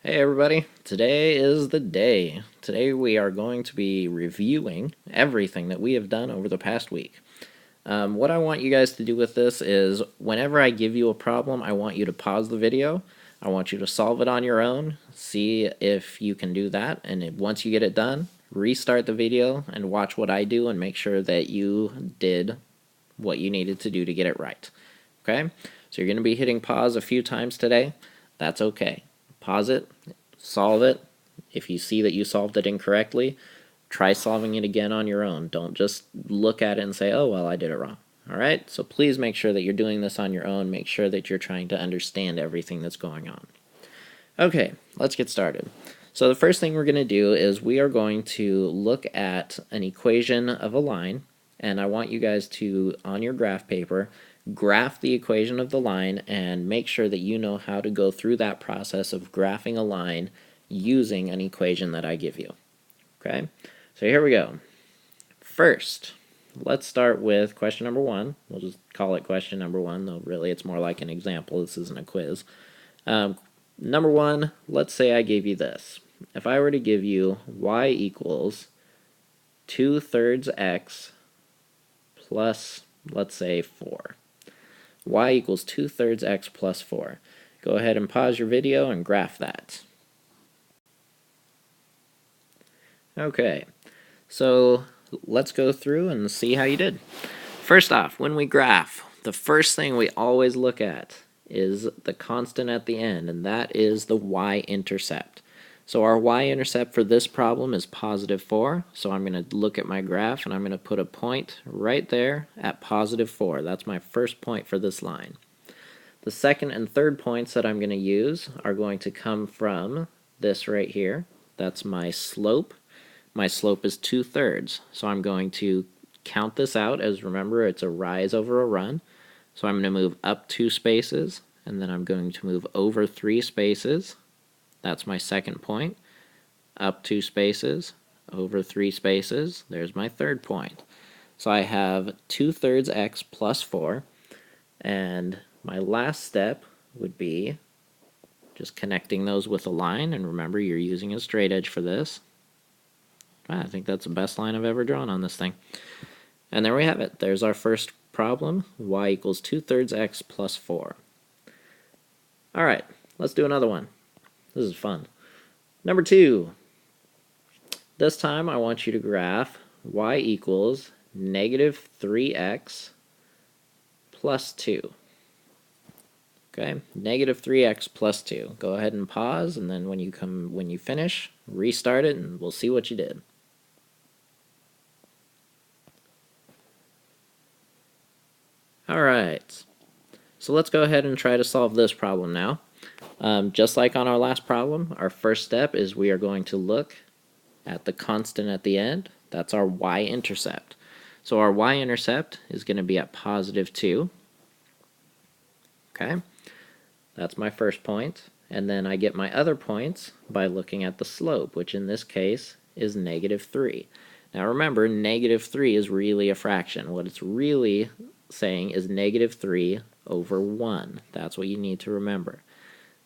Hey everybody, today is the day. Today we are going to be reviewing everything that we have done over the past week. What I want you guys to do with this is whenever I give you a problem, I want you to pause the video. I want you to solve it on your own, see if you can do that, and once you get it done, restart the video and watch what I do and make sure that you did what you needed to do to get it right. Okay? So you're going to be hitting pause a few times today. That's okay. Pause it, solve it. If you see that you solved it incorrectly, try solving it again on your own. Don't just look at it and say, oh, well, I did it wrong. All right? So please make sure that you're doing this on your own. Make sure that you're trying to understand everything that's going on. Okay, let's get started. So the first thing we're going to do is we are going to look at an equation of a line, and I want you guys to, on your graph paper, graph the equation of the line and make sure that you know how to go through that process of graphing a line using an equation that I give you. Okay, so here we go. First, let's start with question number one. We'll just call it question number one, though really it's more like an example. This isn't a quiz. Number one, let's say I gave you this. If I were to give you y equals 2/3 x plus, let's say, 4. Y equals 2/3 x plus 4. Go ahead and pause your video and graph that. Okay, so let's go through and see how you did. First off, when we graph, the first thing we always look at is the constant at the end, and that is the y-intercept. So our y-intercept for this problem is positive 4, so I'm going to look at my graph and I'm going to put a point right there at positive 4. That's my first point for this line. The second and third points that I'm going to use are going to come from this right here. That's my slope. My slope is 2/3, so I'm going to count this out as, remember, it's a rise over a run. So I'm going to move up 2 spaces, and then I'm going to move over 3 spaces. That's my second point. Up 2 spaces, over 3 spaces. There's my third point. So I have 2/3 x plus 4, and my last step would be just connecting those with a line, and remember you're using a straight edge for this. I think that's the best line I've ever drawn on this thing. And there we have it. There's our first problem, y equals 2/3 x plus 4. Alright, let's do another one. This is fun. Number 2. This time I want you to graph y equals negative 3x plus 2. Okay, negative 3x plus 2. Go ahead and pause, and then when you finish, restart it, and we'll see what you did. Alright, so let's go ahead and try to solve this problem now. Just like on our last problem, our first step is we are going to look at the constant at the end. That's our y-intercept. So our y-intercept is going to be at positive 2. Okay, that's my first point. And then I get my other points by looking at the slope, which in this case is negative 3. Now remember, negative 3 is really a fraction. What it's really saying is negative 3 over 1. That's what you need to remember.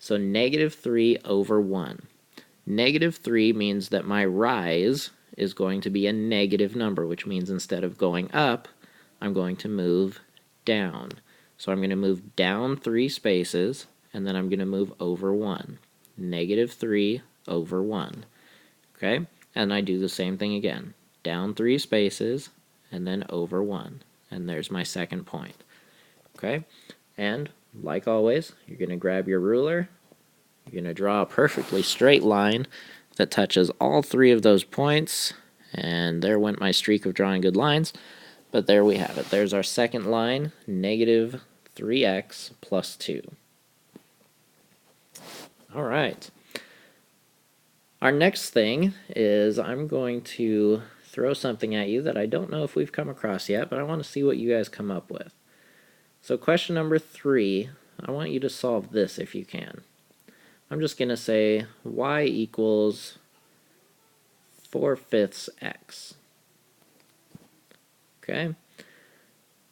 So negative 3 over 1. Negative 3 means that my rise is going to be a negative number, which means instead of going up, I'm going to move down. So I'm going to move down 3 spaces, and then I'm going to move over 1. Negative 3 over 1. Okay? And I do the same thing again. Down 3 spaces, and then over 1. And there's my second point. Okay? And, like always, you're going to grab your ruler. You're going to draw a perfectly straight line that touches all 3 of those points. And there went my streak of drawing good lines. But there we have it. There's our second line, negative 3x plus 2. All right. Our next thing is I'm going to throw something at you that I don't know if we've come across yet, but I want to see what you guys come up with. So question number 3, I want you to solve this if you can. I'm just going to say y equals 4/5 x. Okay?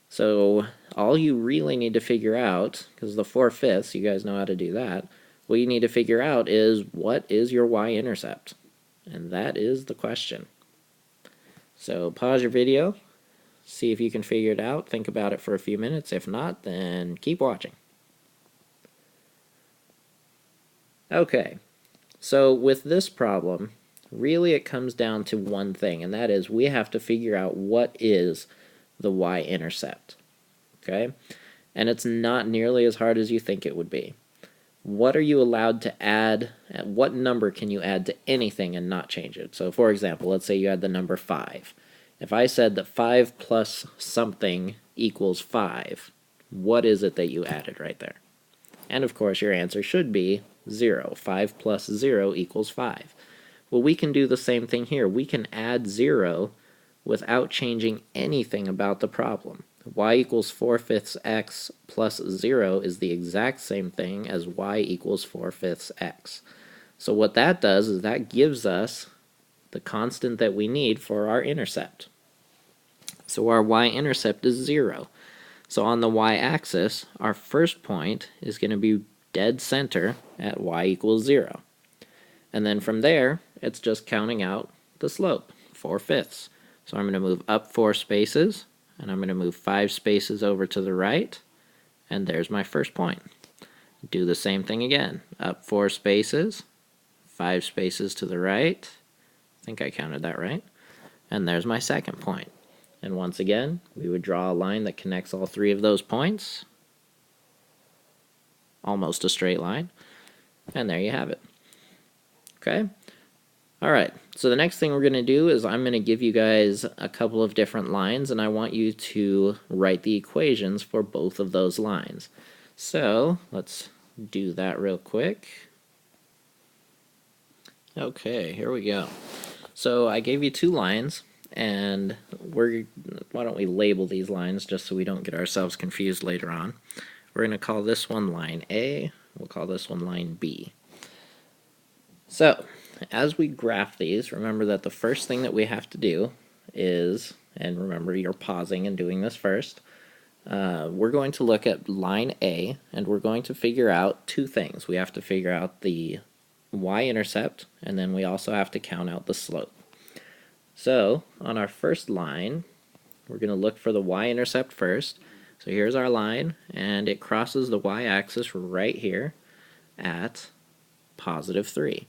So all you really need to figure out, because the 4/5, you guys know how to do that, what you need to figure out is, what is your y-intercept? And that is the question. So pause your video, see if you can figure it out, think about it for a few minutes. If not, then keep watching. Okay, so with this problem, really it comes down to one thing, and that is we have to figure out what is the y-intercept. Okay, and it's not nearly as hard as you think it would be. What are you allowed to add? What number can you add to anything and not change it? So for example, let's say you add the number 5. If I said that 5 plus something equals 5, what is it that you added right there? And of course your answer should be 0. 5 plus 0 equals 5. Well, we can do the same thing here. We can add 0 without changing anything about the problem. Y equals 4/5 x plus 0 is the exact same thing as y equals 4/5 x. So what that does is that gives us the constant that we need for our intercept. So our y-intercept is 0. So on the y-axis, our first point is going to be dead center at y equals 0. And then from there, it's just counting out the slope, 4/5. So I'm going to move up 4 spaces, and I'm going to move 5 spaces over to the right, and there's my first point. Do the same thing again. Up 4 spaces, 5 spaces to the right. I think I counted that right. And there's my second point. And once again, we would draw a line that connects all 3 of those points. Almost a straight line. And there you have it. Okay? Alright, so the next thing we're going to do is I'm going to give you guys a couple of different lines, and I want you to write the equations for both of those lines. So let's do that real quick. Okay, here we go. So I gave you 2 lines, and why don't we label these lines just so we don't get ourselves confused later on. We're going to call this one line A, we'll call this one line B. So as we graph these, remember that the first thing that we have to do is, and remember you're pausing and doing this first, we're going to look at line A, and we're going to figure out 2 things. We have to figure out the y-intercept, and then we also have to count out the slope. So on our first line, we're going to look for the y-intercept first. So here's our line, and it crosses the y-axis right here at +3.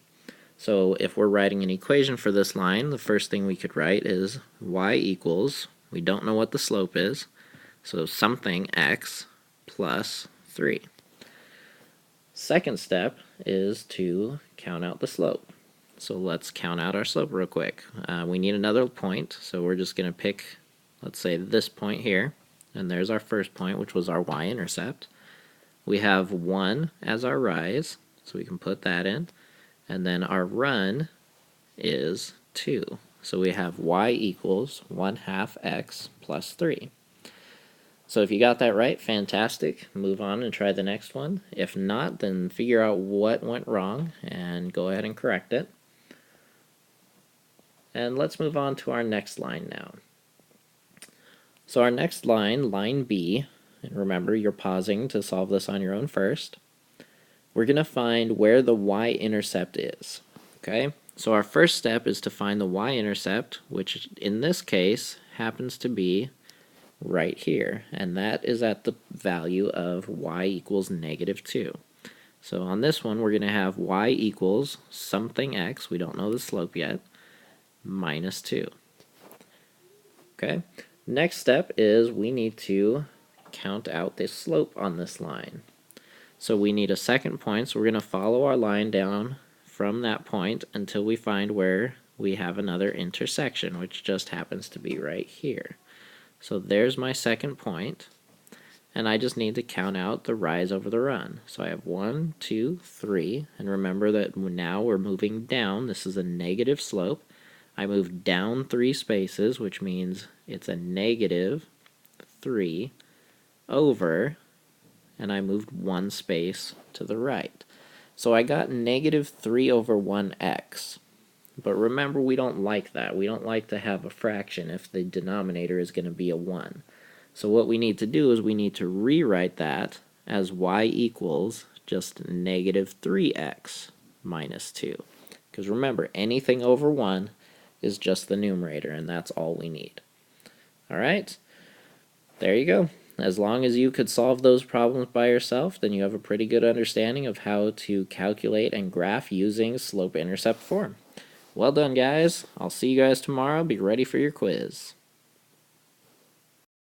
So if we're writing an equation for this line, the first thing we could write is y equals, we don't know what the slope is, so something x plus 3. Second step is to count out the slope. So let's count out our slope real quick. We need another point, so we're just going to pick, let's say, this point here, and there's our first point, which was our y-intercept. We have 1 as our rise, so we can put that in. And then our run is 2. So we have y equals 1/2 x plus 3. So if you got that right, fantastic. Move on and try the next one. If not, then figure out what went wrong and go ahead and correct it. And let's move on to our next line now. So our next line, line B, and remember you're pausing to solve this on your own first. We're going to find where the y-intercept is. Okay? So our first step is to find the y-intercept, which in this case happens to be right here, and that is at the value of y equals -2. So on this one we're going to have y equals something x, we don't know the slope yet, -2. Okay? Next step is we need to count out the slope on this line. So we need a second point, so we're going to follow our line down from that point until we find where we have another intersection, which just happens to be right here. So there's my second point, and I just need to count out the rise over the run. So I have 1, 2, 3, and remember that now we're moving down. This is a negative slope. I moved down 3 spaces, which means it's a -3 over, and I moved 1 space to the right. So I got -3 over 1x. But remember, we don't like that. We don't like to have a fraction if the denominator is going to be a 1. So what we need to do is we need to rewrite that as y equals just negative 3x minus 2. Because remember, anything over 1 is just the numerator, and that's all we need. Alright, there you go. As long as you could solve those problems by yourself, then you have a pretty good understanding of how to calculate and graph using slope-intercept form. Well done, guys. I'll see you guys tomorrow. Be ready for your quiz.